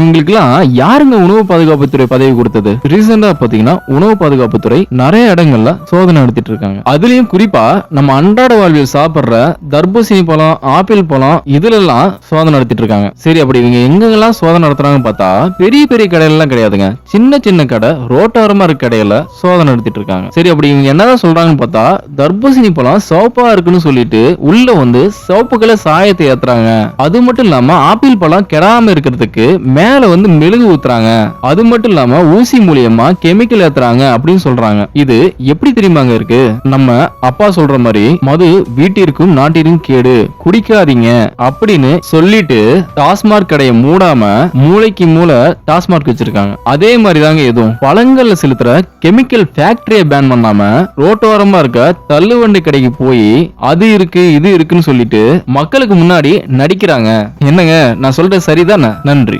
இவங்களுக்கு எல்லாம் யாருங்க உணவு பாதுகாப்புத்துறை பதவி கொடுத்தது? ரீசெண்டா பாத்தீங்கன்னா உணவு பாதுகாப்புத்துறை நிறைய இடங்கள்ல சோதனை நடத்திட்டு இருக்காங்க. அதுலயும் குறிப்பா நம்ம அன்றாட வாழ்வில் சாப்பிடுற தர்பூசணி பழம், ஆப்பிள் பழம் இதுல எல்லாம் சோதனை நடத்திட்டு இருக்காங்க. சரி, அப்படி இவங்க எங்கெல்லாம் சோதனை நடத்துறாங்க பார்த்தா பெரிய பெரிய கடையில எல்லாம் கிடையாதுங்க. சின்ன சின்ன கடை, ரோட்டோரமா இருக்க கடையில சோதனை நடத்திட்டு இருக்காங்க. சரி, அப்படி இவங்க என்னதான் சொல்றாங்கன்னு பார்த்தா தர்பூசணி பழம் சிவப்பா இருக்குன்னு சொல்லிட்டு உள்ள வந்து சிவப்பு கலர் சாயத்தை ஏத்துறாங்க. அது மட்டும் இல்லாம ஆப்பிள் பழம் கெடாம இருக்கிறதுக்கு மேல வந்து மெழுகு ஊத்துறாங்க. அது மட்டும் இல்லாம ஊசி மூலியமா கெமிக்கல் ஏத்துறாங்க அப்படின்னு சொல்றாங்க. இது எப்படி தெரியுமாங்க இருக்கு? நம்ம அப்பா சொல்ற மாதிரி மது வீட்டிற்கும் நாட்டிற்கும் கேடு, குடிக்காதீங்க அப்படின்னு சொல்லிட்டு டாஸ்மார்க் கடையை மூடாம மூளைக்கு மூளை டாஸ்மார்க் வச்சிருக்காங்க. அதே மாதிரி தாங்க எதுவும் பழங்கள்ல செலுத்துற கெமிக்கல் ஃபேக்டரியை பேன் பண்ணாம ரோட்டோரமா இருக்க தள்ளுவண்டி கடைக்கு போய் அது இருக்கு இது இருக்குன்னு சொல்லிட்டு மக்களுக்கு முன்னாடி நடிக்கிறாங்க. என்னங்க நான் சொல்றது சரிதானே? நன்றி.